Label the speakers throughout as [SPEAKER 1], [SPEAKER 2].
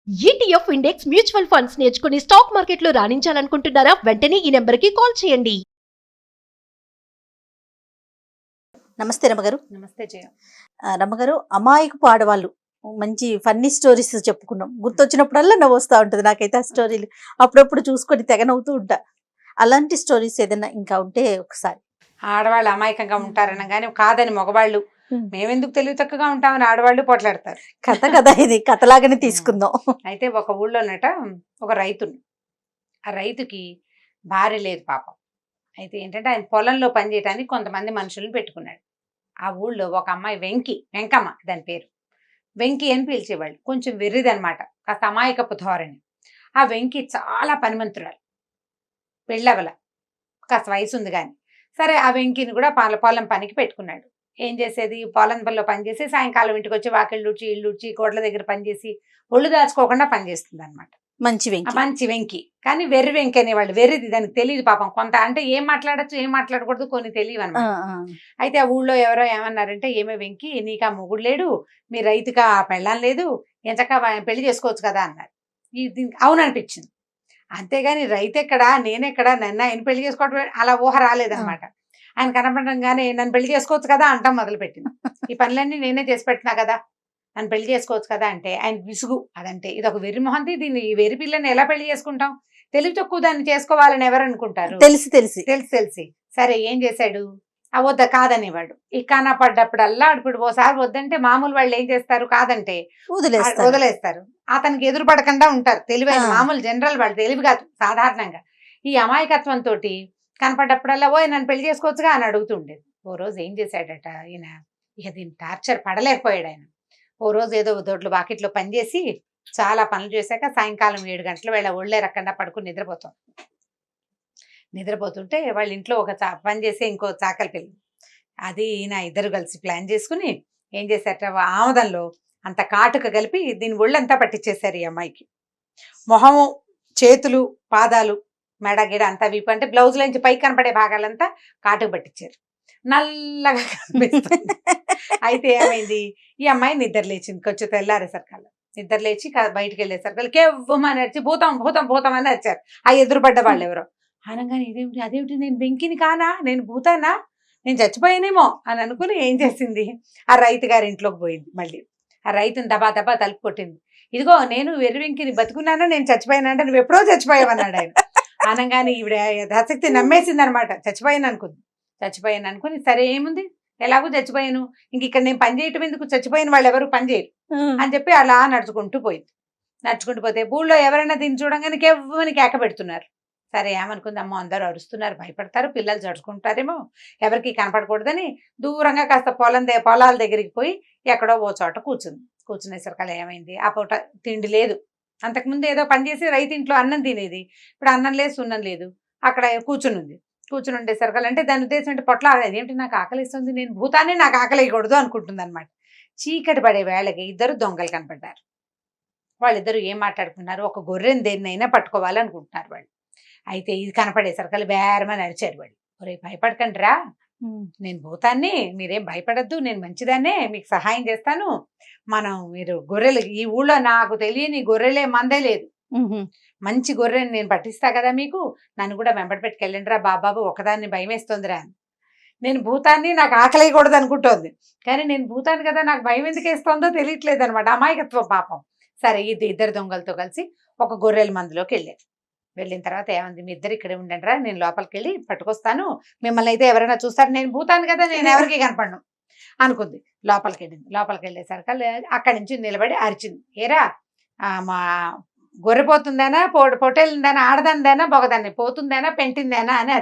[SPEAKER 1] ETF index mutual funds నేర్చుకుని stock మార్కెట్లో రాణించాలనుకుంటున్నారా? వెంటనే ఈ నెంబర్కి కాల్ చేయండి.
[SPEAKER 2] నమస్తే రమ్మగారు.
[SPEAKER 3] నమస్తే జయ.
[SPEAKER 2] రమ్మగారు, అమాయకపు ఆడవాళ్ళు మంచి ఫన్నీ స్టోరీస్ చెప్పుకున్నాం. గుర్తొచ్చినప్పుడల్లా నవ్వు వస్తూ ఉంటుంది నాకైతే ఆ స్టోరీలు. అప్పుడప్పుడు చూసుకొని తెగ నవ్వుతూ ఉంటా. అలాంటి స్టోరీస్ ఏదైనా ఇంకా ఉంటే ఒకసారి.
[SPEAKER 3] ఆడవాళ్ళు అమాయకంగా ఉంటారనగానే కాదని మగవాళ్ళు మేమెందుకు తెలివి తక్కువగా ఉంటామని ఆడవాళ్ళు పోట్లాడతారు.
[SPEAKER 2] కథ కదా, ఇది కథలాగానే తీసుకుందాం.
[SPEAKER 3] అయితే ఒక ఊళ్ళోనట ఒక రైతుడు. ఆ రైతుకి భార్య లేదు పాపం. అయితే ఏంటంటే ఆయన పొలంలో పనిచేయడానికి కొంతమంది మనుషులను పెట్టుకున్నాడు. ఆ ఊళ్ళో ఒక అమ్మాయి వెంకమ్మ దాని పేరు. వెంకి అని పిలిచేవాళ్ళు. కొంచెం వెర్రిదనమాట, కాస్త అమాయకపు ధోరణి. ఆ వెంకి చాలా పనిమంతురాలు, పెళ్ళవల, కాస్త వయసు ఉంది కానీ. సరే, ఆ వెంకిని కూడా పొలం పనికి పెట్టుకున్నాడు. ఏం చేసేది, పొలం పనిలో పనిచేసి సాయంకాలం ఇంటికి వచ్చి వాకిళ్ళు ఊడ్చి ఇల్లు ఊడ్చి కోట్ల దగ్గర పనిచేసి ఒళ్ళు దాచుకోకుండా పనిచేస్తుంది అనమాట. మంచి వెంకి. కానీ వెర్రి వెంకి అనేవాళ్ళు. వెర్రిది, దానికి తెలియదు పాపం. కొంత అంటే ఏం మాట్లాడచ్చు ఏం మాట్లాడకూడదు కొన్ని తెలియదు అనమాట. అయితే ఆ ఊళ్ళో ఎవరో ఏమన్నారంటే, ఏమే వెంకి, నీకు ఆ మొగుడు లేడు, మీ రైతుగా పెళ్ళాం లేదు, ఎంచక్క పెళ్లి చేసుకోవచ్చు కదా అన్నారు. దీనికి అవుననిపించింది. అంతేగాని రైతు ఎక్కడా నేనెక్కడా, నన్ను ఆయన పెళ్లి చేసుకోవడం అలా ఊహ రాలేదనమాట. ఆయన కనపడంగానే నన్ను పెళ్లి చేసుకోవచ్చు కదా అంటాం మొదలుపెట్టింది. ఈ పనులన్నీ నేనే చేసి పెట్టినా కదా, నన్ను పెళ్లి చేసుకోవచ్చు కదా అంటే ఆయన విసుగు. అదంటే ఇది ఒక వెర్రి మొహంతి, దీన్ని ఈ వెర్రి పిల్లని ఎలా పెళ్లి చేసుకుంటాం, తెలివి తక్కువ దాన్ని చేసుకోవాలని ఎవరు అనుకుంటారు. తెలిసి సరే ఏం చేశాడు, ఆ వద్ద కాదనేవాడు. ఈ కానా పడ్డప్పుడల్లా ఇప్పుడు ఓసారి వద్దంటే మామూలు వాళ్ళు ఏం చేస్తారు, కాదంటే వదిలేస్తారు. అతనికి ఎదురు పడకుండా ఉంటారు. తెలివైన మామూలు జనరల్ వాళ్ళు, తెలివి కాదు సాధారణంగా. ఈ అమాయకత్వంతో కనపడ్డప్పుడల్లా ఓ నన్ను పెళ్లి చేసుకోవచ్చుగా అని అడుగుతుండేది. ఓ రోజు ఏం చేశాడట ఈయన, ఇక దీన్ని టార్చర్ పడలేకపోయాడు ఆయన. ఓ రోజు ఏదో దొడ్లు బాకెట్లో పనిచేసి చాలా పనులు చేశాక సాయంకాలం 7 గంటల వేళ ఒళ్ళే రక్కండా పడుకుని నిద్రపోతుంటే వాళ్ళ ఇంట్లో ఒక పని చేసే ఇంకో చాకలి పిల్ల, అది ఈయన ఇద్దరు కలిసి ప్లాన్ చేసుకుని ఏం చేశారట, ఆముదంలో అంత కాటుక కలిపి దీని ఒళ్ళంతా పట్టించేశారు ఈ అమ్మాయికి. మొహము, చేతులు, పాదాలు, మెడ గిడ అంతా, వీపు అంటే బ్లౌజ్లో నుంచి పైకి కనపడే భాగాలంతా కాటుక పట్టించారు. నల్లగా కనిపిస్తుంది. అయితే ఏమైంది, ఈ అమ్మాయి నిద్ర లేచింది. కొంచెం తెల్లారేసరికల్లా నిద్ర లేచి బయటికి వెళ్ళేసరికల్లా కేవ్వమని అరిచి భూతం భూతం భూతం అని అరిచారు ఆ ఎదురుపడ్డ వాళ్ళు ఎవరో. అనగానే అదేమిటి నేను వెంకిని కానా, నేను భూతానా, నేను చచ్చిపోయానేమో అని అనుకుని ఏం చేసింది, ఆ రైతు గారి ఇంట్లోకి పోయింది. మళ్ళీ ఆ రైతుని దబా దబా తలుపు కొట్టింది. ఇదిగో నేను వెర్రి వెంకిని బతుకున్నానా, నేను చచ్చిపోయానా అంటే, నువ్వు ఎప్పుడో చచ్చిపోయావన్నాడు ఆయన. అనగానే ఈవిడ యథాశక్తి నమ్మేసింది అనమాట. చచ్చిపోయాను అనుకుని సరే ఏముంది, ఎలాగో చచ్చిపోయాను, ఇంక ఇక్కడ నేను పని చేయటం ఎందుకు, చచ్చిపోయిన వాళ్ళు ఎవరు పని చేయరు అని చెప్పి అలా నడుచుకుంటూ పోతే ఊళ్ళో ఎవరైనా దీన్ని చూడంగానే కేవ్వని కేక పెడుతున్నారు. సరే ఏమనుకుంది, అమ్మో అందరూ అరుస్తున్నారు, భయపడతారు, పిల్లలు జడుచుకుంటారేమో, ఎవరికి కనపడకూడదని దూరంగా కాస్త పొలాల దగ్గరికి పోయి ఎక్కడో ఓ చోట కూర్చునేసరికల్లా ఏమైంది, ఆ పూట తిండి లేదు. అంతకుముందు ఏదో పని చేసి రైతు ఇంట్లో అన్నం తినేది, ఇప్పుడు అన్నం లేదు సున్నం లేదు. అక్కడ కూర్చుని ఉండేసరికల్ అంటే దాని ఉద్దేశం అంటే పొట్ల అదేంటి నాకు ఆకలి ఇస్తుంది, నేను భూతాన్ని నాకు ఆకలి వేయకూడదు అనుకుంటుంది అనమాట. చీకటి పడే వేళకి ఇద్దరు దొంగలు కనపడ్డారు. వాళ్ళిద్దరు ఏం మాట్లాడుకున్నారు, ఒక గొర్రెని దేన్నైనా పట్టుకోవాలనుకుంటున్నారు వాళ్ళు. అయితే ఇది కనపడేసరికల్ బేరమని అరిచారు వాళ్ళు. ఒరే భయపడకండి రా, నేను భూతాన్ని, మీరేం భయపడద్దు, నేను మంచిదాన్నే, మీకు సహాయం చేస్తాను, మీరు గొర్రెలు, ఈ ఊళ్ళో నాకు తెలియని గొర్రెలే మందే లేదు, మంచి గొర్రెని నేను పట్టిస్తా కదా మీకు, నన్ను కూడా వెంబడి పెట్టుకెళ్ళండి రా బాబాబు, ఒకదాన్ని భయం వేస్తుందిరా అని. నేను భూతాన్ని, నాకు ఆకలేయకూడదు అనుకుంటోంది, కానీ నేను భూతాన్ని కదా, నాకు భయం ఎందుకు వేస్తుందో తెలియట్లేదు అనమాట, అమాయకత్వం పాపం. సరే ఇద్దరు దొంగలతో కలిసి ఒక గొర్రెల మందులోకి వెళ్ళిన తర్వాత ఏమంది, మీ ఇద్దరు ఇక్కడే ఉండండి రా, నేను లోపలికి వెళ్ళి పట్టుకొస్తాను, మిమ్మల్ని అయితే ఎవరైనా చూస్తారు, నేను భూతాన్ని కదా, నేను ఎవరికి కనపడను అనుకుంది. లోపలికి వెళ్ళేసరికి అక్కడి నుంచి నిలబడి అరిచింది, ఏరా మా గొర్రె పోతుందేనా, పొట్టేలిందేనా, ఆడదందేనా, బొగదాన్ని, పోతుందేనా, పెంటిందేనా అని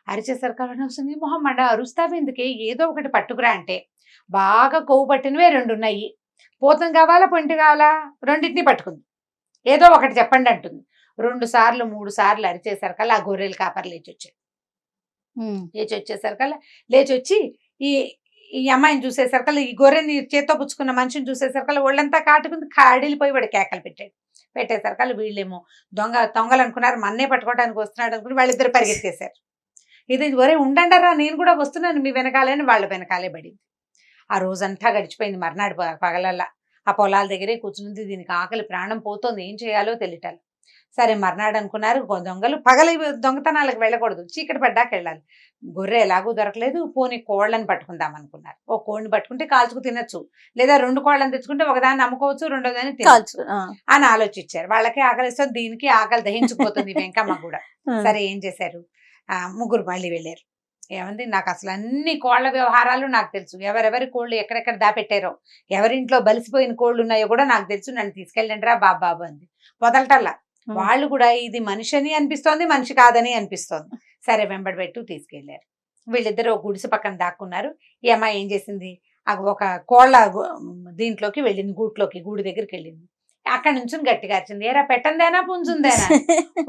[SPEAKER 3] అరిచేసరికి వస్తుంది. మొహమ్మడ అరుస్తావెందుకే, ఏదో ఒకటి పట్టుకురా అంటే, బాగా కొవ్వు పట్టినవే 2 ఉన్నాయి, పోతం కావాలా పొంటి కావాలా, రెండింటినీ పట్టుకుంది, ఏదో ఒకటి చెప్పండి అంటుంది. 2 సార్లు 3 సార్లు అరిచేసరికల్లా ఆ గొర్రెలు కాపర్ లేచి వచ్చి ఈ అమ్మాయిని చూసేసరికల్లా, ఈ గొర్రెని చేత్తో పుచ్చుకున్న మనిషిని చూసేసరికల్లా ఒళ్ళంతా కాటుకుంది, కాడిలిపోయి వాడు కేకలు పెట్టేసరికల్లా వీళ్ళేమో దొంగలు అనుకున్నారు, మన్నే పట్టుకోవడానికి వస్తున్నాడు అనుకుని వాళ్ళిద్దరు పరిగెత్తేశారు. ఇది ఒరే ఉండండరా, నేను కూడా వస్తున్నాను మీ వెనకాలని వాళ్ళ వెనకాలే పడింది. ఆ రోజంతా గడిచిపోయింది. మర్నాడు పగలల్లా ఆ పొలాల దగ్గరే కూర్చుంది. దీనికి ఆకలి ప్రాణం పోతోంది, ఏం చేయాలో తెలియటాలి. సరే మర్నాడు అనుకున్నారు, దొంగలు పగల దొంగతనాలకు వెళ్ళకూడదు, చీకటి పడ్డాక వెళ్ళాలి. గొర్రె ఎలాగూ దొరకలేదు, పోనీ కోళ్ళని పట్టుకుందాం అనుకున్నారు. ఓ కోడిని పట్టుకుంటే కాల్చుకు తినొచ్చు, లేదా 2 కోళ్ళని తెచ్చుకుంటే ఒకదాన్ని అమ్ముకోవచ్చు, రెండోదాన్ని తినొచ్చు అని ఆలోచించారు. వాళ్ళకి ఆకలిస్తుంది, దీనికి ఆకలి దహించుకుపోతుంది వెంకమ్మ కూడా. సరే ఏం చేశారు, ముగ్గురు మళ్ళీ వెళ్ళారు. ఏమంది, నాకు అసలు అన్ని కోళ్ల వ్యవహారాలు నాకు తెలుసు, ఎవరెవరి కోళ్ళు ఎక్కడెక్కడ దాపెట్టారో, ఎవరింట్లో బలిసిపోయిన కోళ్ళు ఉన్నాయో కూడా నాకు తెలుసు, నన్ను తీసుకెళ్ళండి రా బాబు అంది. వదలటల్లా. వాళ్ళు కూడా ఇది మనిషి అని అనిపిస్తోంది, మనిషి కాదని అనిపిస్తోంది. సరే వెంబడి పెట్టు తీసుకెళ్లారు. వీళ్ళిద్దరు ఒక గుడిసె పక్కన దాక్కున్నారు. ఈ అమ్మాయి ఏం చేసింది, ఒక కోళ్ళ దీంట్లోకి వెళ్ళింది, గూడి దగ్గరికి వెళ్ళింది. అక్కడి నుంచి గట్టిగా అరిచింది, ఏరా పెట్టందేనా పుంజుందేనా,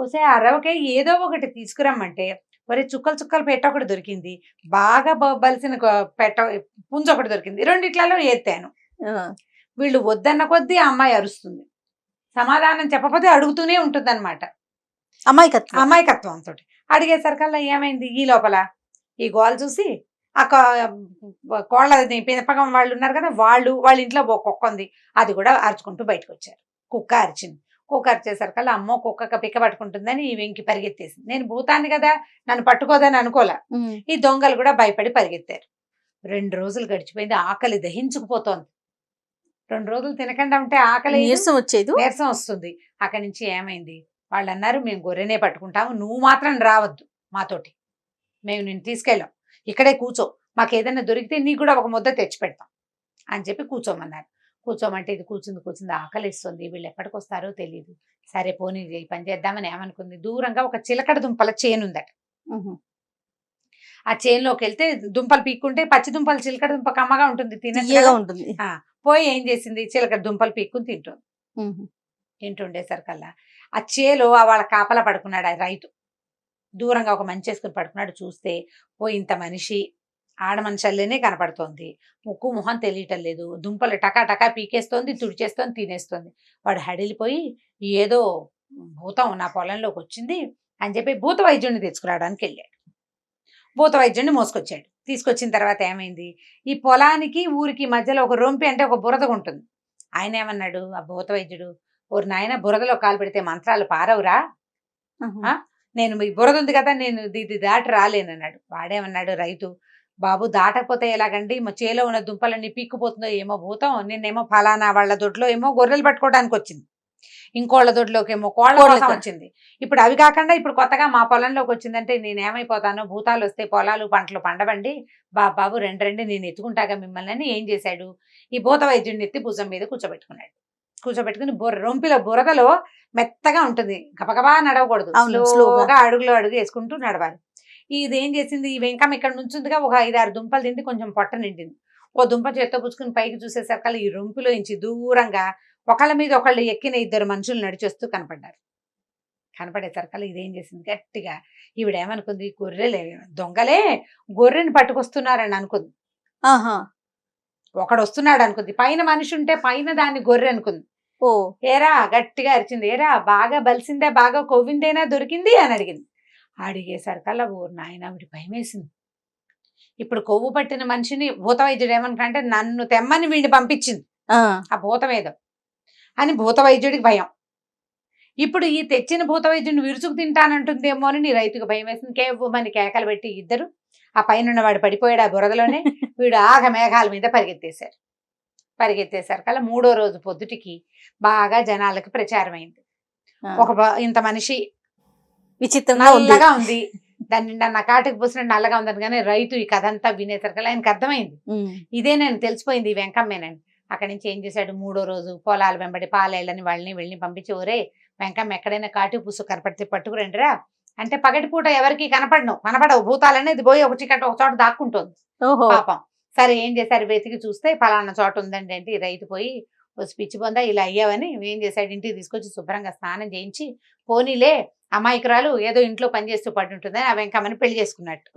[SPEAKER 3] పోసే అరవకే ఏదో ఒకటి తీసుకురమ్మంటే మరి చుక్కలు పెట్ట ఒకటి దొరికింది, బాగా బలిసిన పెట్ట పుంజు ఒకటి దొరికింది, రెండిట్లలో ఎత్తాను. వీళ్ళు వద్దన్న కొద్దీ ఆ అమ్మాయి అరుస్తుంది, సమాధానం చెప్పకపోతే అడుగుతూనే ఉంటుంది అనమాట. అమాయకత్వంతో అడిగేసరికల్లా ఏమైంది, ఈ లోపల ఈ గోల చూసి ఆ కోళ్ళ పెంపకం వాళ్ళు ఉన్నారు కదా, వాళ్ళ ఇంట్లో కుక్క ఉంది, అది కూడా అరుచుకుంటూ బయటకు వచ్చారు. కుక్క అరిచింది. కుక్క అరిచేసరికల్లా అమ్మో కుక్క పిక్క పట్టుకుంటుందని ఈ వెంకి పరిగెత్తేసింది. నేను భూతాన్ని కదా, నన్ను పట్టుకోదని అనుకోలే. ఈ దొంగలు కూడా భయపడి పరిగెత్తారు. 2 రోజులు గడిచిపోయింది, ఆకలి దహించుకుపోతోంది. 2 రోజులు తినకుండా ఉంటే ఆకలి నీరసం వస్తుంది. అక్కడి నుంచి ఏమైంది, వాళ్ళు అన్నారు, మేము గొర్రెనే పట్టుకుంటాము, నువ్వు మాత్రం రావద్దు మాతోటి, మేము నిన్ను తీసుకెళ్ళాం, ఇక్కడే కూర్చో, మాకు ఏదైనా దొరికితే నీకు కూడా ఒక ముద్ద తెచ్చి పెడతాం అని చెప్పి కూర్చోమన్నారు. కూర్చోమంటే ఇది కూర్చుంది, ఆకలి ఇస్తుంది, వీళ్ళు ఎక్కడికి వస్తారో తెలియదు. సరే పోనీ ఈ పని చేద్దామని ఏమనుకుంది, దూరంగా ఒక చిలకడ దుంపల చేను ఉందట. ఆ చేనులోకి వెళ్తే దుంపలు పీక్కుంటే, పచ్చి దుంపలు చిలకడ దుంప కమ్మగా ఉంటుంది, తినగా. పోయి ఏం చేసింది, చిలకడ దుంపలు పీక్కుని తింటుండేసరికల్లా ఆ చేలో వాళ్ళ కాపలా పడుకున్నాడు ఆ రైతు. దూరంగా ఒక మంచి వేసుకుని పడుకున్నాడు. చూస్తే ఓ ఇంత మనిషి, ఆడ మనుషుల్లోనే కనపడుతోంది, ముక్కు మొహం తెలియటం లేదు, దుంపలు టకా పీకేస్తోంది, తుడిచేస్తోంది, తినేస్తోంది. వాడు హడిలిపోయి ఏదో భూతం నా పొలంలోకి వచ్చింది అని చెప్పి భూత వైద్యుడిని తెచ్చుకురావడానికి వెళ్ళాడు. భూత వైద్యుడిని మోసుకొచ్చాడు. తీసుకొచ్చిన తర్వాత ఏమైంది, ఈ పొలానికి ఊరికి మధ్యలో ఒక రొంపి అంటే ఒక బురద ఉంటుంది. ఆయన ఏమన్నాడు, ఆ భూత వైద్యుడు, ఓరు నాయన బురదలో కాలు పెడితే మంత్రాలు పారవురా, నేను ఈ బురద ఉంది కదా, నేను ఇది దాటి రాలేనన్నాడు. వాడేమన్నాడు రైతు, బాబు దాటకపోతే ఎలాగండి, మా చేలో ఉన్న దుంపలన్నీ పీక్కుపోతుందో ఏమో భూతం, నిన్నేమో ఫలానా వాళ్ళ దొడ్లో ఏమో గొర్రెలు పట్టుకోవడానికి వచ్చింది, ఇంకోళ్ళ దొడ్లోకి ఏమో కోళ్ళ కోసం వచ్చింది, ఇప్పుడు అవి కాకుండా ఇప్పుడు కొత్తగా మా పొలంలోకి వచ్చిందంటే నేనేమైపోతానో, భూతాలు వస్తే పొలాలు పంటలు పండవండి, బాబు రండి నేను ఎత్తుకుంటాగా మిమ్మల్ని అని ఏం చేశాడు, ఈ భూత వైద్యుడిని ఎత్తి భుజం మీద కూర్చోబెట్టుకున్నాడు. కూర్చోబెట్టుకుని రొంపిలో బురదలో మెత్తగా ఉంటుంది, గబగబా నడవకూడదు, స్లోగా అడుగు వేసుకుంటూ నడవాలి. ఇది ఏం చేసింది, ఈ వెంకమ్మ ఇక్కడ నుంచుందిగా, ఒక 5-6 దుంపలు తిండి కొంచెం పొట్ట నిండింది. ఓ దుంప చేత్తో పుచ్చుకుని పైకి చూసేసరికి ఈ రొంపిలో నుంచి దూరంగా ఒకళ్ళ మీద ఒకళ్ళు ఎక్కిన 2 మనుషులు నడిచొస్తూ కనపడ్డారు. కనపడేసరికి ఇదేం చేసింది, గట్టిగా ఈవిడేమనుకుంది, గొర్రెలే దొంగలే గొర్రెని పట్టుకొస్తున్నారని అనుకుంది. ఒకడు వస్తున్నాడు అనుకుంది, పైన మనిషి ఉంటే పైన దాన్ని గొర్రె అనుకుంది. ఏరా గట్టిగా అరిచింది, ఏరా బాగా బలిసిందే, బాగా కొవ్విందేనా దొరికింది అని అడిగింది. అడిగేసరికల్లా ఓ నాయన ఆవిడ భయం వేసింది. ఇప్పుడు కొవ్వు పట్టిన మనిషిని భూత వైద్యుడు ఏమనుకుంటే, నన్ను తెమ్మని వీడిని పంపించింది ఆ భూతం ఏదో అని భూత వైద్యుడికి భయం. ఇప్పుడు ఈ తెచ్చిన భూత వైద్యుడిని విరుచుకు తింటానంటుందేమో అని నీ రైతుకు భయం వేసింది. కేవ్వమని కేకలు పెట్టి ఇద్దరు ఆ పైన వాడు పడిపోయాడు ఆ బురదలోనే. వీడు ఆగ మేఘాల మీద పరిగెత్తేశారు. పరిగెత్తేసరికల్లా 3వ రోజు పొద్దుటికి బాగా జనాలకి ప్రచారం అయింది. ఒక ఇంత మనిషి నల్లగా ఉంది, దాని నిండా నకాటికి పూసినట్టు నల్లగా ఉందని. కానీ రైతు ఈ కథ అంతా వినేసరికల్లా ఆయనకు అర్థమైంది, ఇదే నేను తెలిసిపోయింది ఈ వెంకమ్మేనని. అక్కడి నుంచి ఏం చేశాడు, 3వ రోజు పొలాల వెంబడి పాలేళ్ళని వాళ్ళని పంపించి, ఒరే వెంకమ్మ ఎక్కడైనా కాటి పూసు కనపడితే పట్టుకురండిరా అంటే, పగటిపూట ఎవరికి కనపడవు భూతాలని, ఇది పోయి ఒక చీకటి ఒక చోట దాక్కుంటుంది పాపం. సరే ఏం చేశారు, వెతికి చూస్తే ఫలానా చోట ఉందండి అంటే, ఈ రైతు పోయి పిచ్చి పొందా ఇలా అయ్యావని ఏం చేశాడు, ఇంటికి తీసుకొచ్చి శుభ్రంగా స్నానం చేయించి, పోనీలే అమాయకురాలు ఏదో ఇంట్లో పని చేస్తూ పడి ఉంటుందని ఆ వెంకమ్మని పెళ్లి చేసుకున్నట్టు.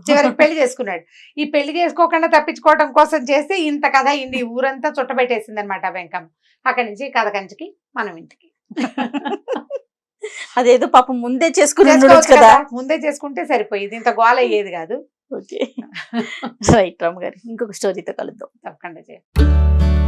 [SPEAKER 3] చివరికి పెళ్లి చేసుకున్నాడు. ఈ పెళ్లి చేసుకోకుండా తప్పించుకోవడం కోసం చేస్తే ఇంత కథ అయింది, ఊరంతా చుట్టబెట్టేసింది అనమాట ఆ వెంకమ్మ. అక్కడి నుంచి కథ కంచికి మనం ఇంటికి.
[SPEAKER 2] అదేదో పాపం ముందే
[SPEAKER 3] ముందే చేసుకుంటే సరిపోయేది, ఇంత గోల అయ్యేది కాదు.
[SPEAKER 2] ఓకే రైట్ రామ్ గారు, ఇంకొక స్టోరీతో కలుద్దాం.
[SPEAKER 3] తప్పకుండా చేయాలి.